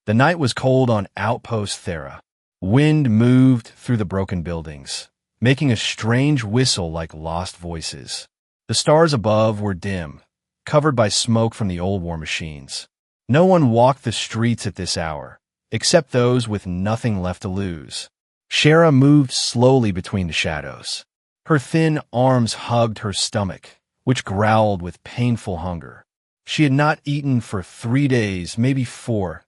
The night was cold on Outpost Thera. Wind moved through the broken buildings, making a strange whistle like lost voices. The stars above were dim, covered by smoke from the old war machines. No one walked the streets at this hour, except those with nothing left to lose. Shara moved slowly between the shadows. Her thin arms hugged her stomach, which growled with painful hunger. She had not eaten for 3 days, maybe 4.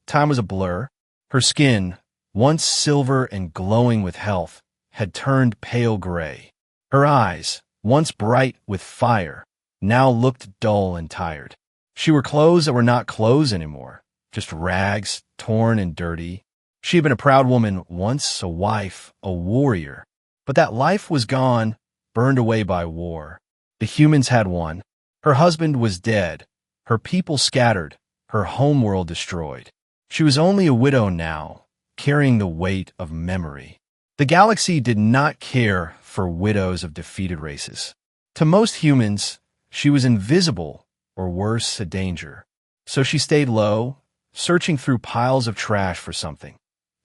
Time was a blur. Her skin, once silver and glowing with health, had turned pale gray. Her eyes, once bright with fire, now looked dull and tired. She wore clothes that were not clothes anymore, just rags, torn and dirty. She had been a proud woman once, a wife, a warrior. But that life was gone, burned away by war. The humans had won. Her husband was dead, her people scattered, her homeworld destroyed. She was only a widow now, carrying the weight of memory. The galaxy did not care for widows of defeated races. To most humans, she was invisible, or worse, a danger. So she stayed low, searching through piles of trash for something.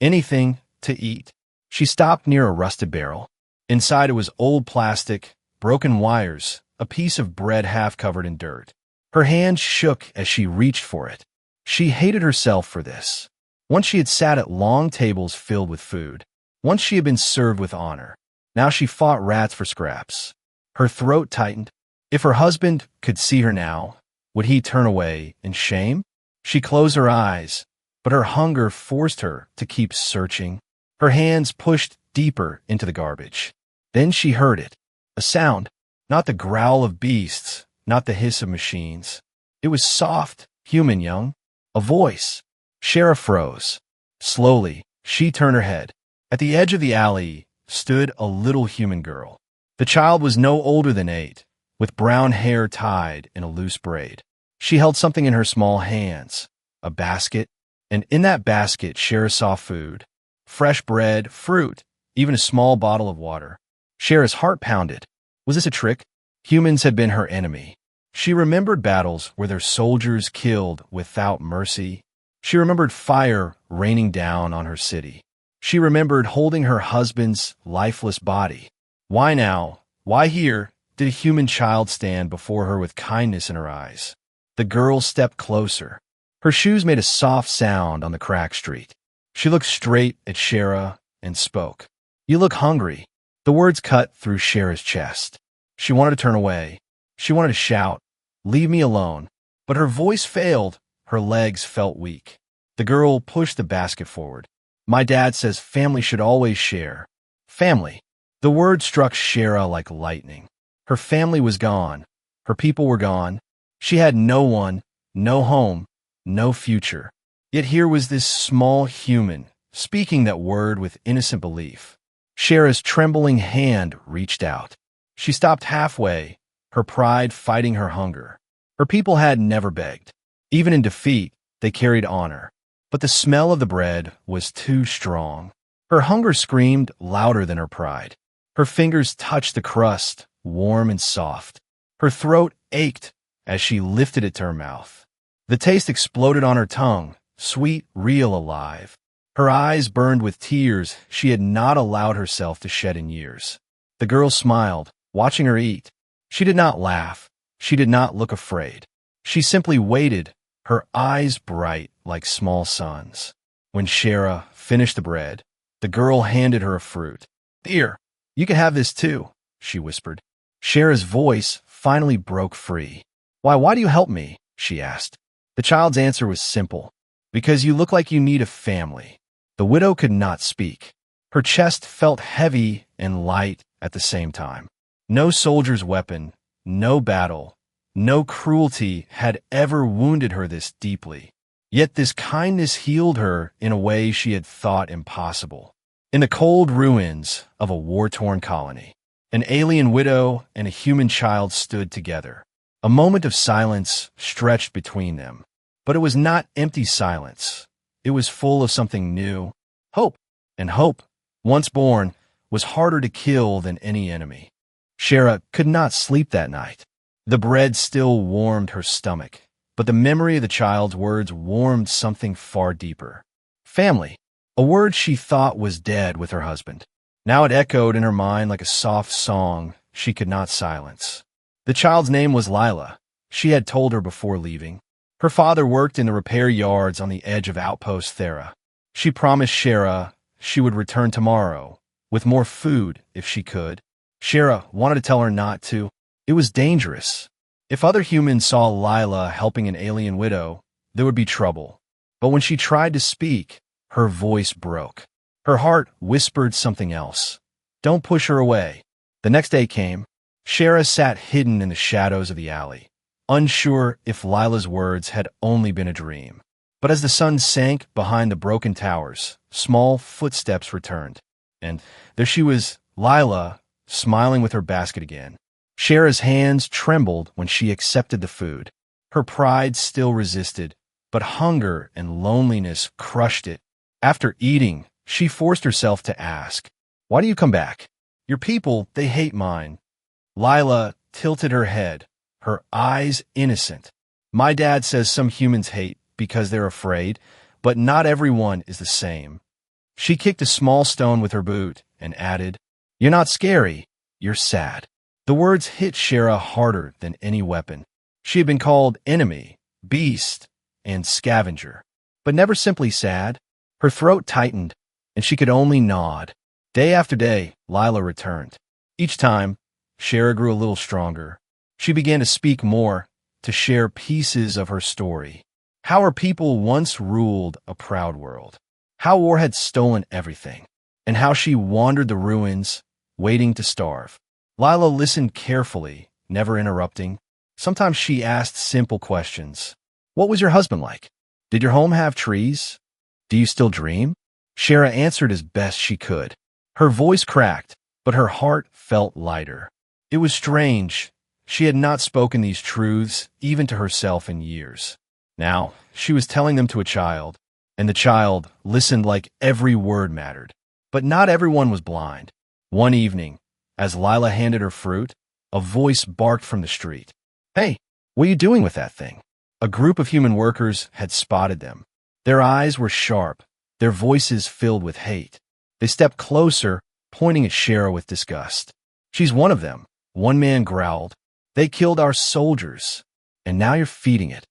Anything to eat. She stopped near a rusted barrel. Inside it was old plastic, broken wires, a piece of bread half covered in dirt. Her hand shook as she reached for it. She hated herself for this. Once she had sat at long tables filled with food. Once she had been served with honor. Now she fought rats for scraps. Her throat tightened. If her husband could see her now, would he turn away in shame? She closed her eyes, but her hunger forced her to keep searching. Her hands pushed deeper into the garbage. Then she heard it. A sound, not the growl of beasts, not the hiss of machines. It was soft, human young. A voice. Shara froze. Slowly, she turned her head. At the edge of the alley stood a little human girl. The child was no older than 8, with brown hair tied in a loose braid. She held something in her small hands, a basket, and in that basket Shara saw food, fresh bread, fruit, even a small bottle of water. Shara's heart pounded. Was this a trick? Humans had been her enemy. She remembered battles where their soldiers killed without mercy. She remembered fire raining down on her city. She remembered holding her husband's lifeless body. Why now, why here, did a human child stand before her with kindness in her eyes? The girl stepped closer. Her shoes made a soft sound on the cracked street. She looked straight at Shara and spoke. "You look hungry." The words cut through Shara's chest. She wanted to turn away. She wanted to shout, "Leave me alone." But her voice failed. Her legs felt weak. The girl pushed the basket forward. "My dad says family should always share." Family. The word struck Shara like lightning. Her family was gone. Her people were gone. She had no one, no home, no future. Yet here was this small human, speaking that word with innocent belief. Shara's trembling hand reached out. She stopped halfway, her pride fighting her hunger. Her people had never begged. Even in defeat, they carried honor. But the smell of the bread was too strong. Her hunger screamed louder than her pride. Her fingers touched the crust, warm and soft. Her throat ached as she lifted it to her mouth. The taste exploded on her tongue, sweet, real, alive. Her eyes burned with tears she had not allowed herself to shed in years. The girl smiled, watching her eat. She did not laugh. She did not look afraid. She simply waited, her eyes bright like small suns. When Shara finished the bread, the girl handed her a fruit. "Here, you can have this too," she whispered. Shara's voice finally broke free. Why do you help me?" she asked. The child's answer was simple. "Because you look like you need a family." The widow could not speak. Her chest felt heavy and light at the same time. No soldier's weapon, no battle, no cruelty had ever wounded her this deeply. Yet this kindness healed her in a way she had thought impossible. In the cold ruins of a war-torn colony, an alien widow and a human child stood together. A moment of silence stretched between them. But it was not empty silence. It was full of something new. Hope. And hope, once born, was harder to kill than any enemy. Shara could not sleep that night. The bread still warmed her stomach, but the memory of the child's words warmed something far deeper. Family, a word she thought was dead with her husband. Now it echoed in her mind like a soft song she could not silence. The child's name was Lila. She had told her before leaving. Her father worked in the repair yards on the edge of Outpost Thera. She promised Shara she would return tomorrow, with more food if she could. Shara wanted to tell her not to. It was dangerous. If other humans saw Lila helping an alien widow, there would be trouble. But when she tried to speak, her voice broke. Her heart whispered something else. Don't push her away. The next day came. Shara sat hidden in the shadows of the alley, unsure if Lila's words had only been a dream. But as the sun sank behind the broken towers, small footsteps returned. And there she was, Lila, smiling with her basket again. Shara's hands trembled when she accepted the food. Her pride still resisted, but hunger and loneliness crushed it. After eating, she forced herself to ask, "Why do you come back? Your people, they hate mine." Lila tilted her head, her eyes innocent. "My dad says some humans hate because they're afraid, but not everyone is the same." She kicked a small stone with her boot and added, "You're not scary, you're sad." The words hit Shara harder than any weapon. She had been called enemy, beast, and scavenger, but never simply sad. Her throat tightened, and she could only nod. Day after day, Lila returned. Each time, Shara grew a little stronger. She began to speak more, to share pieces of her story. How her people once ruled a proud world. How war had stolen everything, and how she wandered the ruins, waiting to starve. Lila listened carefully, never interrupting. Sometimes she asked simple questions. What was your husband like? Did your home have trees? Do you still dream? Shara answered as best she could. Her voice cracked, but her heart felt lighter. It was strange. She had not spoken these truths, even to herself, in years. Now, she was telling them to a child, and the child listened like every word mattered. But not everyone was blind. One evening, as Lila handed her fruit, a voice barked from the street. "Hey, what are you doing with that thing?" A group of human workers had spotted them. Their eyes were sharp, their voices filled with hate. They stepped closer, pointing at Shara with disgust. "She's one of them," one man growled. "They killed our soldiers, and now you're feeding it."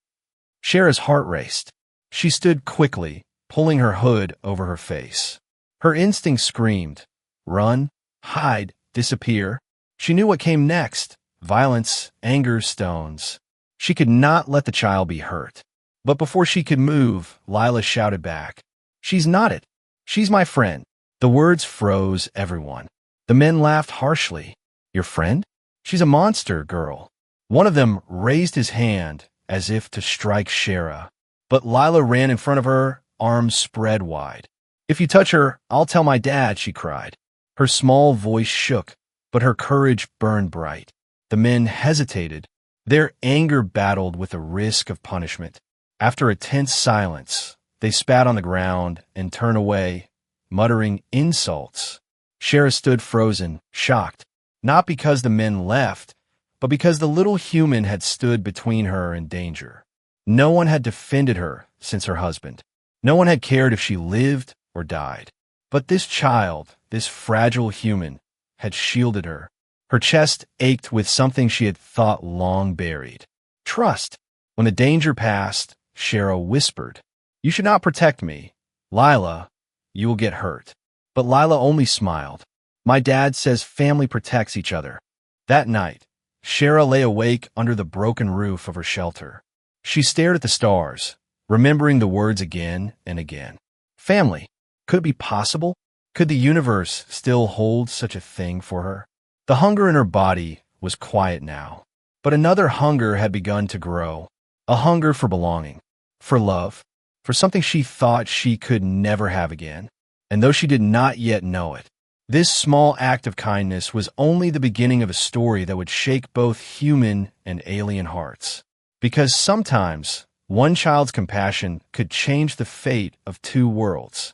Shara's heart raced. She stood quickly, pulling her hood over her face. Her instinct screamed, "Run, hide, disappear." She knew what came next: violence, anger, stones. She could not let the child be hurt. But before she could move, Lila shouted back, "She's not it. She's my friend." The words froze everyone. The men laughed harshly. "Your friend? She's a monster, girl." One of them raised his hand as if to strike Shara, but Lila ran in front of her, arms spread wide. "If you touch her, I'll tell my dad," she cried. Her small voice shook, but her courage burned bright. The men hesitated. Their anger battled with the risk of punishment. After a tense silence, they spat on the ground and turned away, muttering insults. Shara stood frozen, shocked, not because the men left, but because the little human had stood between her and danger. No one had defended her since her husband. No one had cared if she lived or died. But this child, this fragile human, had shielded her. Her chest ached with something she had thought long buried. Trust. When the danger passed, Shara whispered, "You should not protect me. Lila, you will get hurt." But Lila only smiled. "My dad says family protects each other." That night, Shara lay awake under the broken roof of her shelter. She stared at the stars, remembering the words again and again. Family. Could it be possible? Could the universe still hold such a thing for her? The hunger in her body was quiet now, but another hunger had begun to grow. A hunger for belonging, for love, for something she thought she could never have again. And though she did not yet know it, this small act of kindness was only the beginning of a story that would shake both human and alien hearts. Because sometimes one child's compassion could change the fate of two worlds.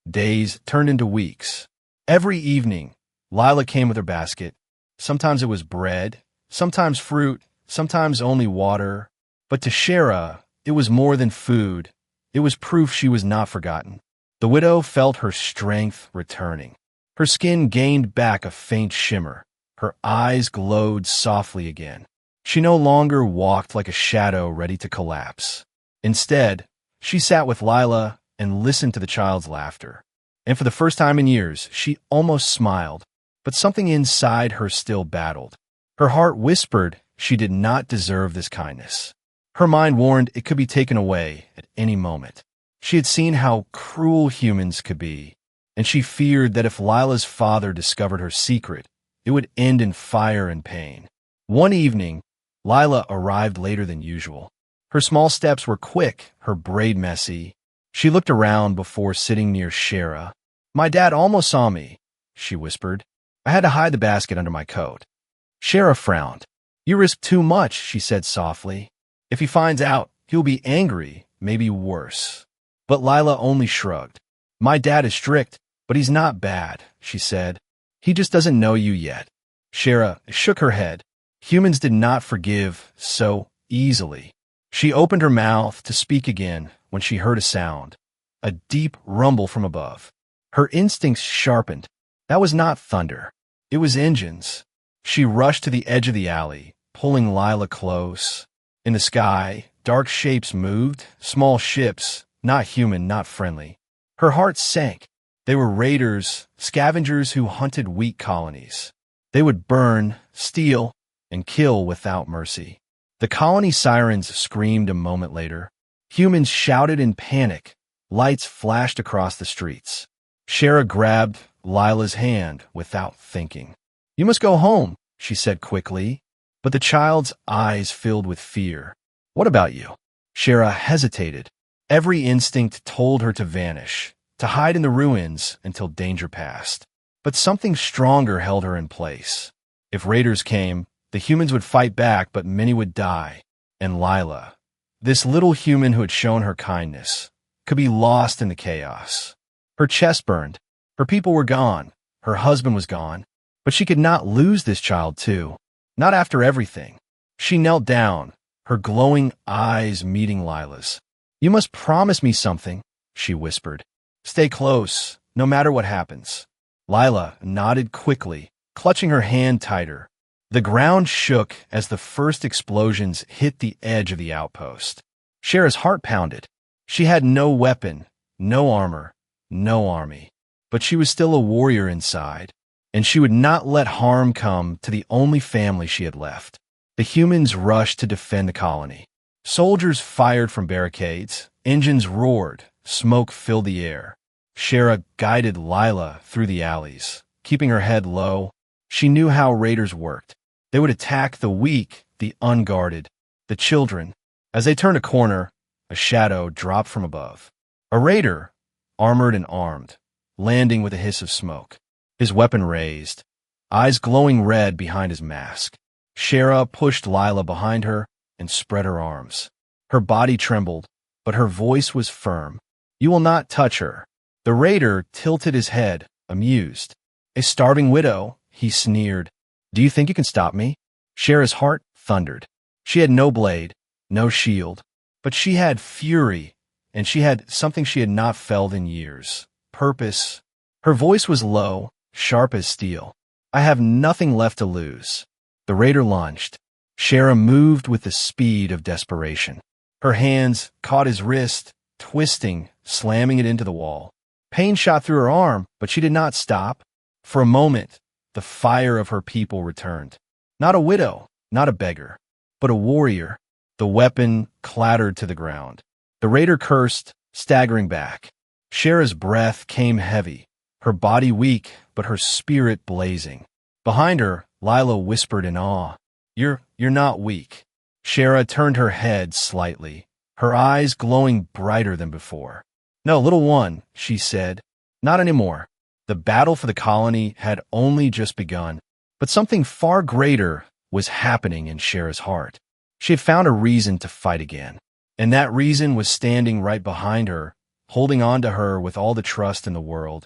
Days turned into weeks. Every evening, Lila came with her basket. Sometimes it was bread, sometimes fruit, sometimes only water. But to Shara, it was more than food. It was proof she was not forgotten. The widow felt her strength returning. Her skin gained back a faint shimmer. Her eyes glowed softly again. She no longer walked like a shadow ready to collapse. Instead, she sat with Lila and listened to the child's laughter. And for the first time in years, she almost smiled, but something inside her still battled. Her heart whispered she did not deserve this kindness. Her mind warned it could be taken away at any moment. She had seen how cruel humans could be, and she feared that if Lila's father discovered her secret, it would end in fire and pain. One evening, Lila arrived later than usual. Her small steps were quick, her braid messy. She looked around before sitting near Shara. "My dad almost saw me," she whispered. "I had to hide the basket under my coat." Shara frowned. "You risk too much," she said softly. "If he finds out, he'll be angry, maybe worse." But Lila only shrugged. "My dad is strict, but he's not bad," she said. "He just doesn't know you yet." Shara shook her head. Humans did not forgive so easily. She opened her mouth to speak again when she heard a sound, a deep rumble from above. Her instincts sharpened. That was not thunder. It was engines. She rushed to the edge of the alley, pulling Lila close. In the sky, dark shapes moved, small ships, not human, not friendly. Her heart sank. They were raiders, scavengers who hunted weak colonies. They would burn, steal, and kill without mercy. The colony sirens screamed a moment later. Humans shouted in panic. Lights flashed across the streets. Shara grabbed Lila's hand without thinking. "You must go home," she said quickly, but the child's eyes filled with fear. "What about you?" Shara hesitated. Every instinct told her to vanish, to hide in the ruins until danger passed. But something stronger held her in place. If raiders came, the humans would fight back, but many would die. And Lila, this little human who had shown her kindness, could be lost in the chaos. Her chest burned. Her people were gone. Her husband was gone. But she could not lose this child too. Not after everything. She knelt down, her glowing eyes meeting Lila's. "You must promise me something," she whispered. "Stay close, no matter what happens." Lila nodded quickly, clutching her hand tighter. The ground shook as the first explosions hit the edge of the outpost. Shara's heart pounded. She had no weapon, no armor, no army. But she was still a warrior inside, and she would not let harm come to the only family she had left. The humans rushed to defend the colony. Soldiers fired from barricades, engines roared, smoke filled the air. Shara guided Lila through the alleys, keeping her head low. She knew how raiders worked. They would attack the weak, the unguarded, the children. As they turned a corner, a shadow dropped from above. A raider, armored and armed, landing with a hiss of smoke. His weapon raised, eyes glowing red behind his mask. Shara pushed Lila behind her and spread her arms. Her body trembled, but her voice was firm. "You will not touch her." The raider tilted his head, amused. "A starving widow," he sneered. "Do you think you can stop me?" Shara's heart thundered. She had no blade, no shield, but she had fury, and she had something she had not felt in years. Purpose. Her voice was low, sharp as steel. "I have nothing left to lose." The raider lunged. Shara moved with the speed of desperation. Her hands caught his wrist, twisting, slamming it into the wall. Pain shot through her arm, but she did not stop. For a moment, the fire of her people returned. Not a widow, not a beggar, but a warrior. The weapon clattered to the ground. The raider cursed, staggering back. Shara's breath came heavy, her body weak, but her spirit blazing. Behind her, Lila whispered in awe, You're not weak." Shara turned her head slightly, her eyes glowing brighter than before. "No, little one," she said. "Not anymore." The battle for the colony had only just begun, but something far greater was happening in Shara's heart. She had found a reason to fight again, and that reason was standing right behind her, holding on to her with all the trust in the world.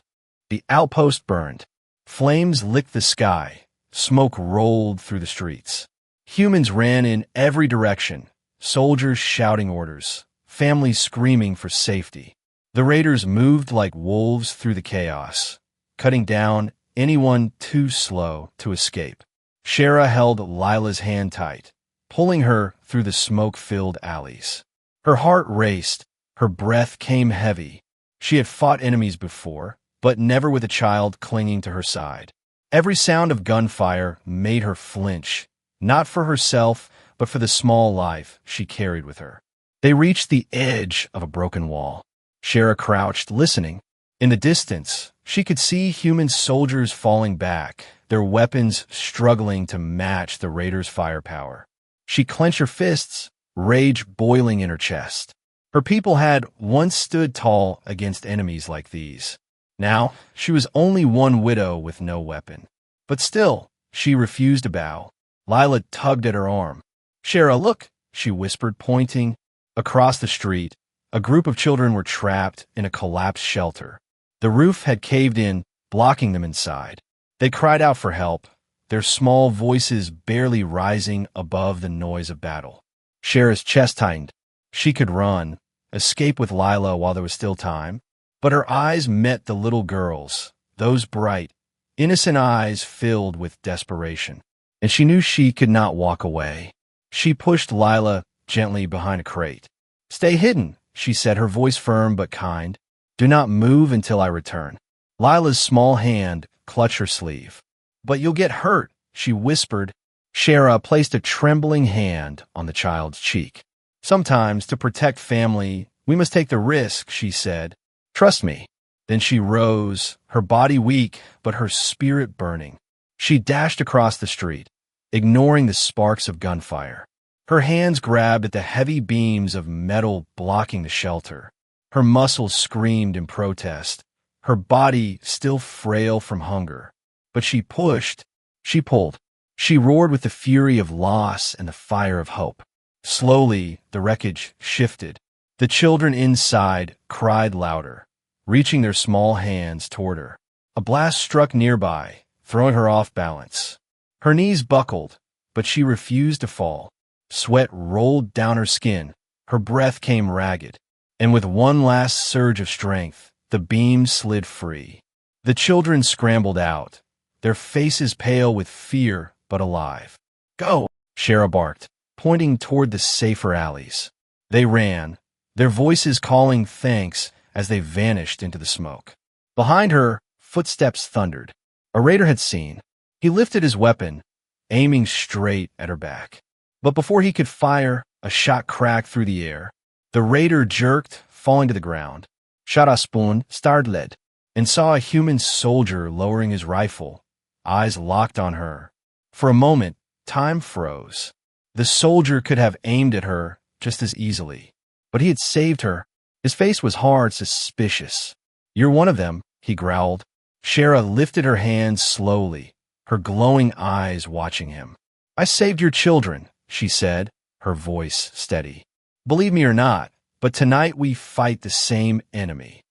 The outpost burned. Flames licked the sky. Smoke rolled through the streets. Humans ran in every direction, soldiers shouting orders, families screaming for safety. The raiders moved like wolves through the chaos, cutting down anyone too slow to escape. Shara held Lila's hand tight, pulling her through the smoke-filled alleys. Her heart raced, her breath came heavy. She had fought enemies before, but never with a child clinging to her side. Every sound of gunfire made her flinch, not for herself, but for the small life she carried with her. They reached the edge of a broken wall. Shara crouched, listening. In the distance, she could see human soldiers falling back, their weapons struggling to match the raiders' firepower. She clenched her fists, rage boiling in her chest. Her people had once stood tall against enemies like these. Now, she was only one widow with no weapon. But still, she refused to bow. Lila tugged at her arm. "Shara, look," she whispered, pointing. Across the street, a group of children were trapped in a collapsed shelter. The roof had caved in, blocking them inside. They cried out for help, their small voices barely rising above the noise of battle. Shara's chest tightened. She could run, escape with Lila while there was still time, but her eyes met the little girl's, those bright, innocent eyes filled with desperation, and she knew she could not walk away. She pushed Lila gently behind a crate. "Stay hidden," she said, her voice firm but kind. "Do not move until I return." Lila's small hand clutched her sleeve. "But you'll get hurt," she whispered. Shara placed a trembling hand on the child's cheek. "Sometimes, to protect family, we must take the risk," she said. "Trust me." Then she rose, her body weak, but her spirit burning. She dashed across the street, ignoring the sparks of gunfire. Her hands grabbed at the heavy beams of metal blocking the shelter. Her muscles screamed in protest, her body still frail from hunger. But she pushed, she pulled. She roared with the fury of loss and the fire of hope. Slowly, the wreckage shifted. The children inside cried louder, reaching their small hands toward her. A blast struck nearby, throwing her off balance. Her knees buckled, but she refused to fall. Sweat rolled down her skin, her breath came ragged, and with one last surge of strength, the beam slid free. The children scrambled out, their faces pale with fear but alive. "Go!" Shara barked, pointing toward the safer alleys. They ran, their voices calling thanks as they vanished into the smoke. Behind her, footsteps thundered. A raider had seen. He lifted his weapon, aiming straight at her back. But before he could fire, a shot cracked through the air. The raider jerked, falling to the ground. Shara Spoon startled and saw a human soldier lowering his rifle, eyes locked on her. For a moment, time froze. The soldier could have aimed at her just as easily, but he had saved her. His face was hard, suspicious. "You're one of them," he growled. Shara lifted her hands slowly, her glowing eyes watching him. "I saved your children," she said, her voice steady. "Believe me or not, but tonight we fight the same enemy."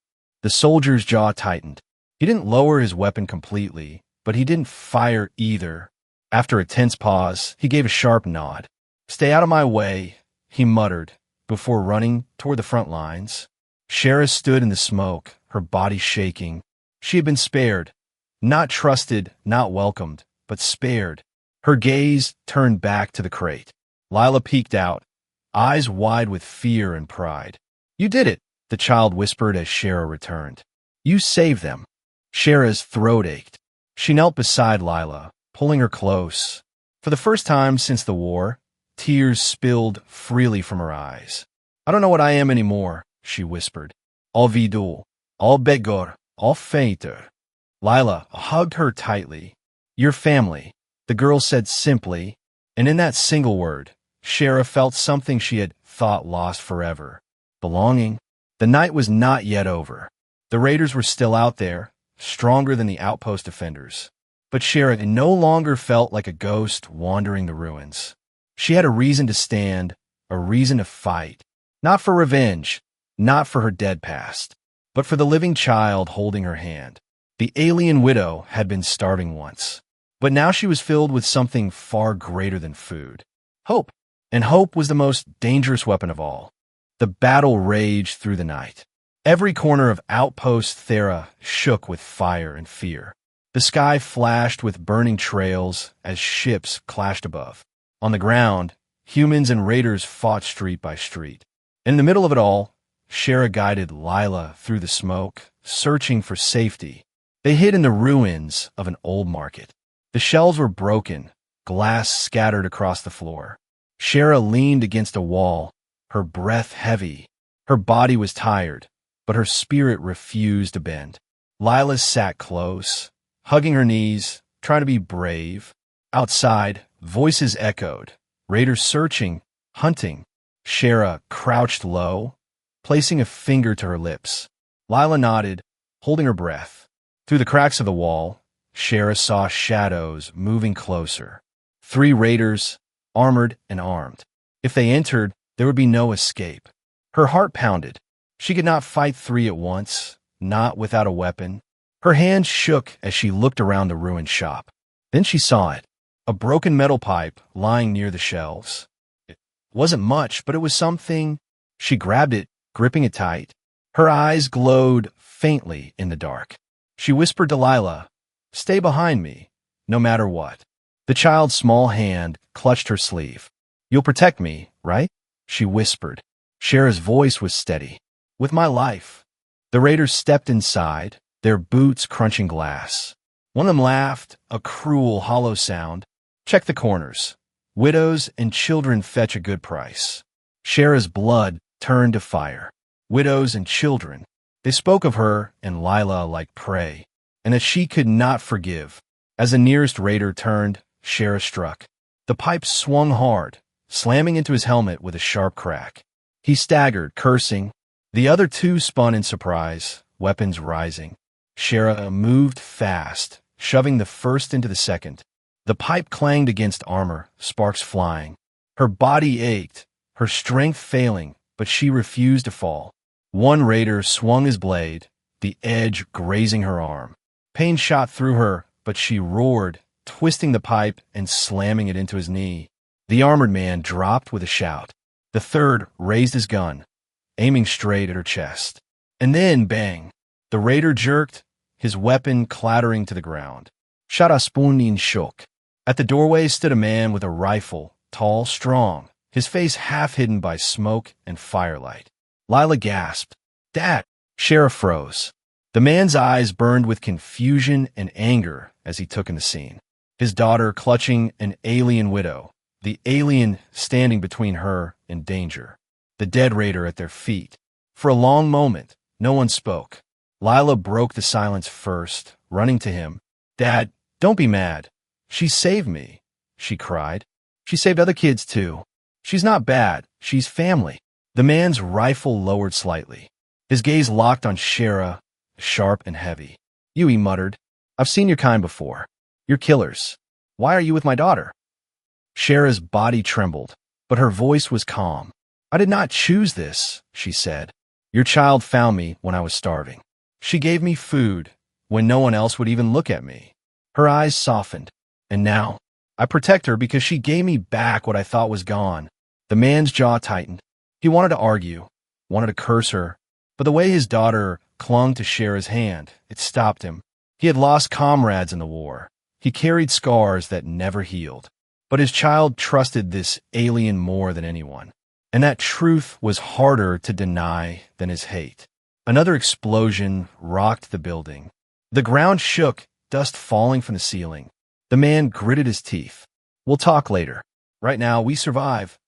The soldier's jaw tightened. He didn't lower his weapon completely, but he didn't fire either. After a tense pause, he gave a sharp nod. "Stay out of my way," he muttered, before running toward the front lines. Shara stood in the smoke, her body shaking. She had been spared. Not trusted, not welcomed, but spared. Her gaze turned back to the crate. Lila peeked out, eyes wide with fear and pride. "You did it," the child whispered as Shara returned. "You saved them." Shara's throat ached. She knelt beside Lila, pulling her close. For the first time since the war, tears spilled freely from her eyes. "I don't know what I am anymore," she whispered. "All vidul, all begor, all fainter." Lila hugged her tightly. "Your family," the girl said simply, and in that single word, Shara felt something she had thought lost forever. Belonging. The night was not yet over. The raiders were still out there, stronger than the outpost defenders. But Shara no longer felt like a ghost wandering the ruins. She had a reason to stand, a reason to fight. Not for revenge, not for her dead past, but for the living child holding her hand. The alien widow had been starving once, but now she was filled with something far greater than food. Hope. And hope was the most dangerous weapon of all. The battle raged through the night. Every corner of Outpost Thera shook with fire and fear. The sky flashed with burning trails as ships clashed above. On the ground, humans and raiders fought street by street. In the middle of it all, Shara guided Lila through the smoke, searching for safety. They hid in the ruins of an old market. The shelves were broken, glass scattered across the floor. Shara leaned against a wall, her breath heavy. Her body was tired, but her spirit refused to bend. Lila sat close, hugging her knees, trying to be brave. Outside, voices echoed, raiders searching, hunting. Shara crouched low, placing a finger to her lips. Lila nodded, holding her breath. Through the cracks of the wall, Shara saw shadows moving closer. 3 raiders, armored and armed. If they entered, there would be no escape. Her heart pounded. She could not fight 3 at once, not without a weapon. Her hands shook as she looked around the ruined shop. Then she saw it, a broken metal pipe lying near the shelves. It wasn't much, but it was something. She grabbed it, gripping it tight. Her eyes glowed faintly in the dark. She whispered to Lila, "Stay behind me, no matter what." The child's small hand clutched her sleeve. "You'll protect me, right?" she whispered. Shara's voice was steady. "With my life." The raiders stepped inside, their boots crunching glass. One of them laughed, a cruel, hollow sound. "Check the corners. Widows and children fetch a good price." Shara's blood turned to fire. Widows and children. They spoke of her and Lila like prey, and that she could not forgive. As the nearest raider turned, Shara struck. The pipe swung hard, slamming into his helmet with a sharp crack. He staggered, cursing. The other 2 spun in surprise, weapons rising. Shara moved fast, shoving the first into the second. The pipe clanged against armor, sparks flying. Her body ached, her strength failing, but she refused to fall. One raider swung his blade, the edge grazing her arm. Pain shot through her, but she roared, twisting the pipe and slamming it into his knee. The armored man dropped with a shout. The third raised his gun, aiming straight at her chest. And then, bang! The raider jerked, his weapon clattering to the ground. Sharaspunin shook. At the doorway stood a man with a rifle, tall, strong, his face half hidden by smoke and firelight. Lila gasped. "Dad!" Shara froze. The man's eyes burned with confusion and anger as he took in the scene. His daughter clutching an alien widow, the alien standing between her and danger. The dead raider at their feet. For a long moment, no one spoke. Lila broke the silence first, running to him. "Dad, don't be mad. She saved me," she cried. "She saved other kids too. She's not bad. She's family." The man's rifle lowered slightly. His gaze locked on Shara, sharp and heavy. "You," he muttered. "I've seen your kind before. You're killers. Why are you with my daughter?" Shara's body trembled, but her voice was calm. "I did not choose this," she said. "Your child found me when I was starving. She gave me food when no one else would even look at me." Her eyes softened. "And now, I protect her because she gave me back what I thought was gone." The man's jaw tightened. He wanted to argue, wanted to curse her, but the way his daughter clung to Shara's hand, it stopped him. He had lost comrades in the war. He carried scars that never healed. But his child trusted this alien more than anyone. And that truth was harder to deny than his hate. Another explosion rocked the building. The ground shook, dust falling from the ceiling. The man gritted his teeth. "We'll talk later. Right now, we survive."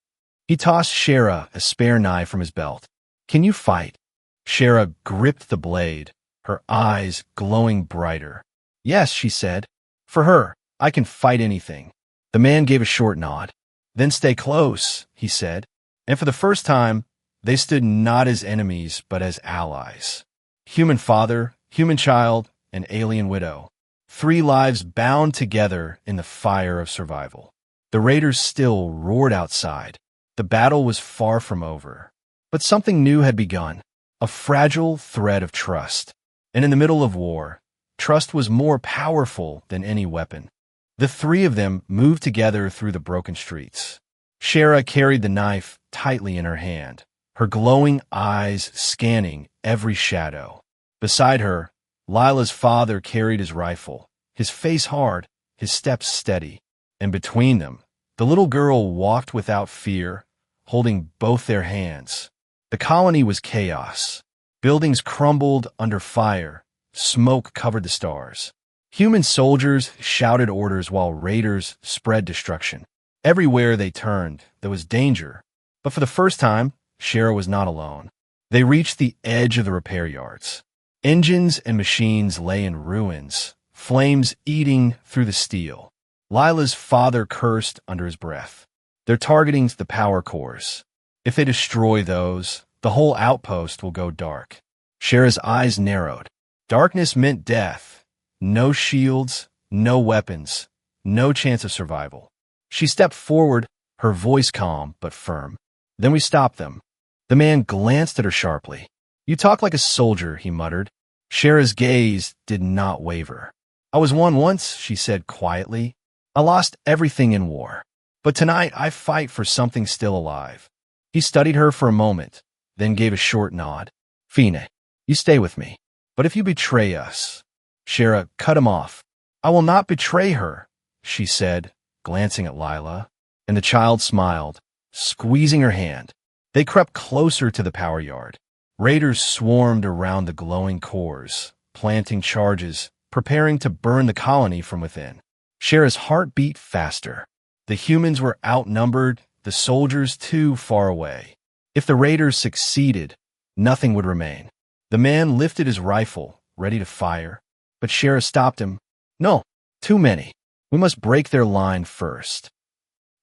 He tossed Shara a spare knife from his belt. "Can you fight?" Shara gripped the blade, her eyes glowing brighter. "Yes," she said. "For her, I can fight anything." The man gave a short nod. "Then stay close," he said. And for the first time, they stood not as enemies, but as allies. Human father, human child, and alien widow. 3 lives bound together in the fire of survival. The raiders still roared outside. The battle was far from over. But something new had begun, a fragile thread of trust. And in the middle of war, trust was more powerful than any weapon. The 3 of them moved together through the broken streets. Shara carried the knife tightly in her hand, her glowing eyes scanning every shadow. Beside her, Lila's father carried his rifle, his face hard, his steps steady. And between them, the little girl walked without fear, holding both their hands. The colony was chaos. Buildings crumbled under fire. Smoke covered the stars. Human soldiers shouted orders while raiders spread destruction. Everywhere they turned, there was danger. But for the first time, Shara was not alone. They reached the edge of the repair yards. Engines and machines lay in ruins, flames eating through the steel. Lila's father cursed under his breath. They're targeting the power cores. If they destroy those, the whole outpost will go dark. Shara's eyes narrowed. Darkness meant death. No shields, no weapons, no chance of survival. She stepped forward, her voice calm but firm. Then we stopped them. The man glanced at her sharply. You talk like a soldier, he muttered. Shara's gaze did not waver. I was one once, she said quietly. I lost everything in war. But tonight I fight for something still alive. He studied her for a moment, then gave a short nod. Fine, you stay with me. But if you betray us... Shara cut him off. I will not betray her, she said, glancing at Lila. And the child smiled, squeezing her hand. They crept closer to the power yard. Raiders swarmed around the glowing cores, planting charges, preparing to burn the colony from within. Shara's heart beat faster. The humans were outnumbered, the soldiers too far away. If the raiders succeeded, nothing would remain. The man lifted his rifle, ready to fire, but Shara stopped him. No, too many. We must break their line first.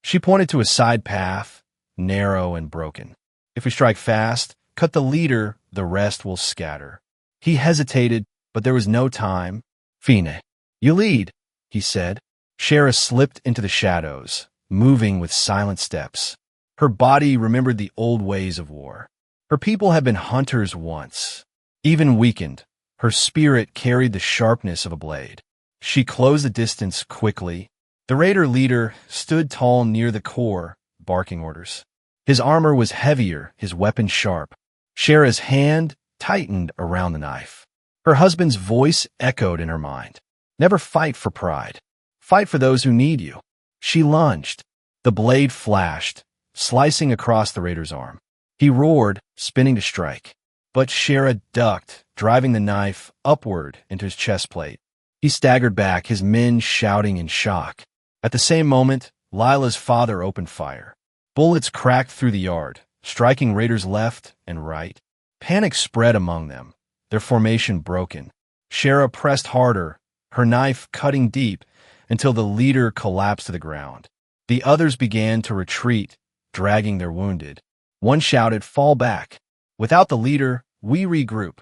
She pointed to a side path, narrow and broken. If we strike fast, cut the leader, the rest will scatter. He hesitated, but there was no time. Fine, you lead, he said. Shara slipped into the shadows, moving with silent steps. Her body remembered the old ways of war. Her people had been hunters once. Even weakened, her spirit carried the sharpness of a blade. She closed the distance quickly. The raider leader stood tall near the core, barking orders. His armor was heavier, his weapon sharp. Shara's hand tightened around the knife. Her husband's voice echoed in her mind. Never fight for pride. Fight for those who need you. She lunged. The blade flashed, slicing across the raider's arm. He roared, spinning to strike. But Shara ducked, driving the knife upward into his chest plate. He staggered back, his men shouting in shock. At the same moment, Lila's father opened fire. Bullets cracked through the yard, striking raiders left and right. Panic spread among them, their formation broken. Shara pressed harder, her knife cutting deep, until the leader collapsed to the ground. The others began to retreat, dragging their wounded. One shouted, "Fall back." Without the leader, we regroup.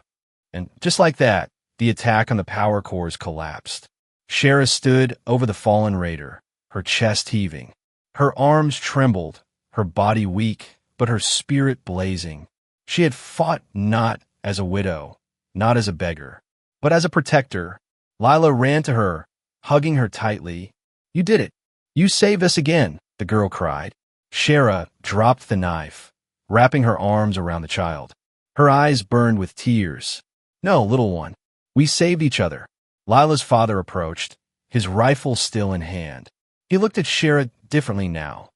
And just like that, the attack on the power cores collapsed. Shara stood over the fallen raider, her chest heaving. Her arms trembled, her body weak, but her spirit blazing. She had fought not as a widow, not as a beggar, but as a protector. Lila ran to her, hugging her tightly. You did it. You saved us again, the girl cried. Shara dropped the knife, wrapping her arms around the child. Her eyes burned with tears. No, little one. We saved each other. Lila's father approached, his rifle still in hand. He looked at Shara differently now.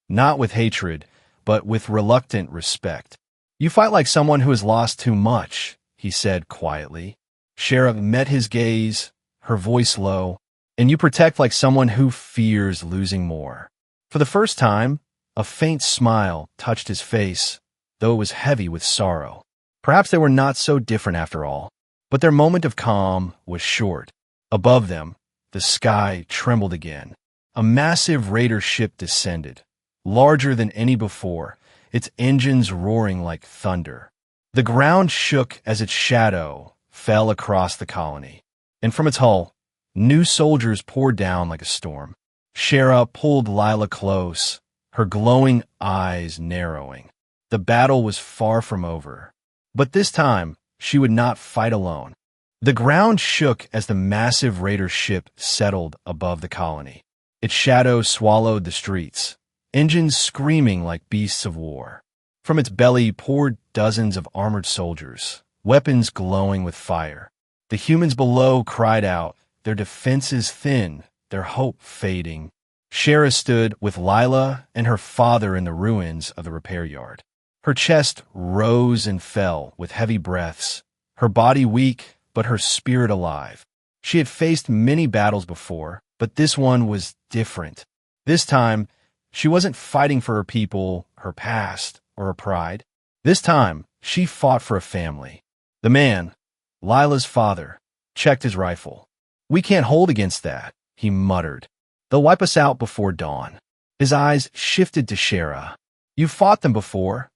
Not with hatred, but with reluctant respect. You fight like someone who has lost too much, he said quietly. Shara met his gaze, her voice low. And you protect like someone who fears losing more. For the first time, a faint smile touched his face, though it was heavy with sorrow. Perhaps they were not so different after all. But their moment of calm was short. Above them, the sky trembled again. A massive raider ship descended, larger than any before, its engines roaring like thunder. The ground shook as its shadow fell across the colony, and from its hull, new soldiers poured down like a storm. Shara pulled Lila close, her glowing eyes narrowing. The battle was far from over. But this time, she would not fight alone. The ground shook as the massive raider ship settled above the colony. Its shadow swallowed the streets. engines screaming like beasts of war. From its belly poured dozens of armored soldiers, weapons glowing with fire. The humans below cried out, their defenses thin, their hope fading. Shara stood with Lila and her father in the ruins of the repair yard. Her chest rose and fell with heavy breaths, her body weak, but her spirit alive. She had faced many battles before, but this one was different. This time, she wasn't fighting for her people, her past, or her pride. This time, she fought for a family. The man, Lila's father, checked his rifle. "We can't hold against that," he muttered. "They'll wipe us out before dawn." His eyes shifted to Shara. "You've fought them before.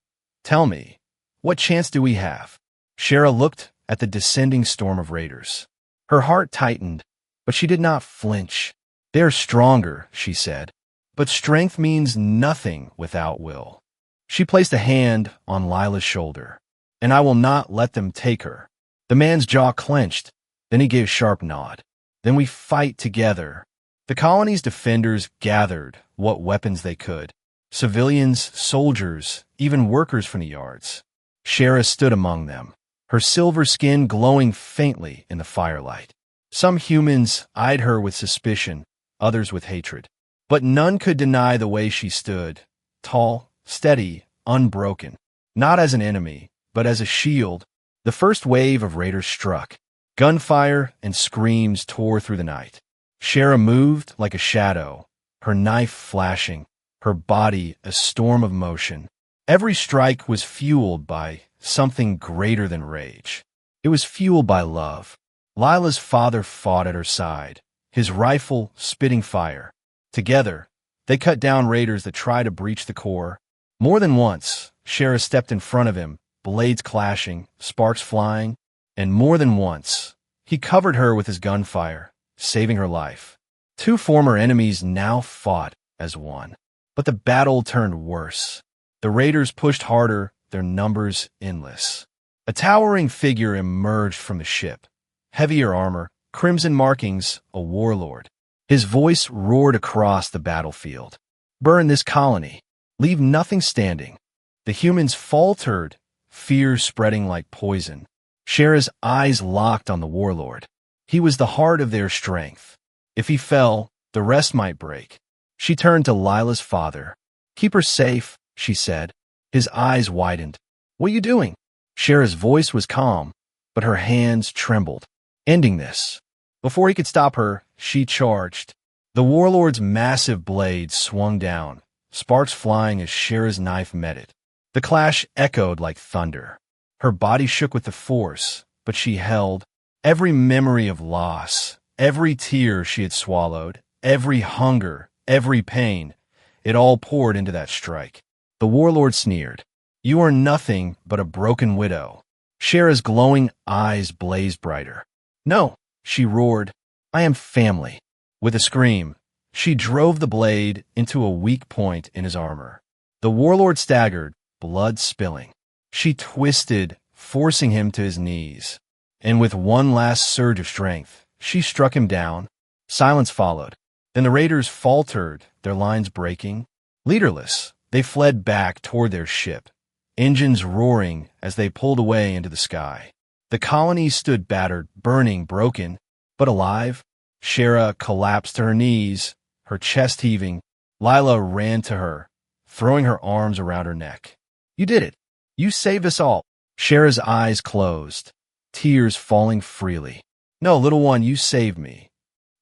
Tell me, what chance do we have?" Shara looked at the descending storm of raiders. Her heart tightened, but she did not flinch. "They're stronger," she said, "but strength means nothing without will." She placed a hand on Lila's shoulder. "And I will not let them take her." The man's jaw clenched. Then he gave a sharp nod. "Then we fight together." The colony's defenders gathered what weapons they could. Civilians, soldiers, even workers from the yards. Shara stood among them, her silver skin glowing faintly in the firelight. Some humans eyed her with suspicion, others with hatred. But none could deny the way she stood, tall, steady, unbroken, not as an enemy, but as a shield. The first wave of raiders struck. Gunfire and screams tore through the night. Shara moved like a shadow, her knife flashing, her body a storm of motion. Every strike was fueled by something greater than rage. It was fueled by love. Lila's father fought at her side, his rifle spitting fire. Together, they cut down raiders that tried to breach the core. More than once, Shara stepped in front of him, blades clashing, sparks flying, and more than once, he covered her with his gunfire, saving her life. Two former enemies now fought as one. But the battle turned worse. The raiders pushed harder, their numbers endless. A towering figure emerged from the ship. Heavier armor, crimson markings, a warlord. His voice roared across the battlefield. "Burn this colony. Leave nothing standing." The humans faltered, fear spreading like poison. Shara's eyes locked on the warlord. He was the heart of their strength. If he fell, the rest might break. She turned to Lila's father. "Keep her safe," she said. His eyes widened. "What are you doing?" Shara's voice was calm, but her hands trembled. "Ending this." Before he could stop her, she charged. The warlord's massive blade swung down, sparks flying as Shara's knife met it. The clash echoed like thunder. Her body shook with the force, but she held. Every memory of loss, every tear she had swallowed, every hunger, every pain, it all poured into that strike. The warlord sneered. "You are nothing but a broken widow." Shara's glowing eyes blazed brighter. "No," she roared. "I am family." With a scream, she drove the blade into a weak point in his armor. The warlord staggered, blood spilling. She twisted, forcing him to his knees. And with one last surge of strength, she struck him down. Silence followed. Then the raiders faltered, their lines breaking. Leaderless, they fled back toward their ship, engines roaring as they pulled away into the sky. The colony stood battered, burning, broken, but alive. Shara collapsed to her knees, her chest heaving. Lila ran to her, throwing her arms around her neck. "You did it. You saved us all." Shara's eyes closed, tears falling freely. "No, little one, you saved me."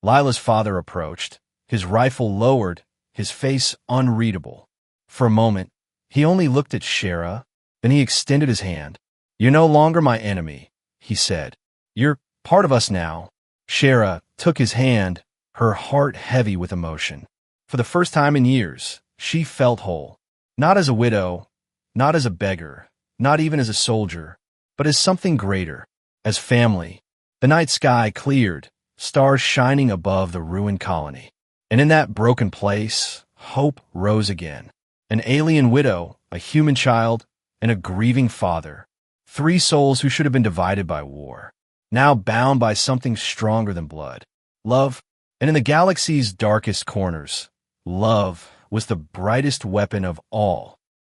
Lila's father approached, his rifle lowered, his face unreadable. For a moment, he only looked at Shara, then he extended his hand. "You're no longer my enemy," he said. "You're part of us now." Shara took his hand, her heart heavy with emotion. For the first time in years, she felt whole. Not as a widow, not as a beggar, not even as a soldier, but as something greater, as family. The night sky cleared, stars shining above the ruined colony. And in that broken place, hope rose again. An alien widow, a human child, and a grieving father. Three souls who should have been divided by war, now bound by something stronger than blood. Love, and in the galaxy's darkest corners, love was the brightest weapon of all.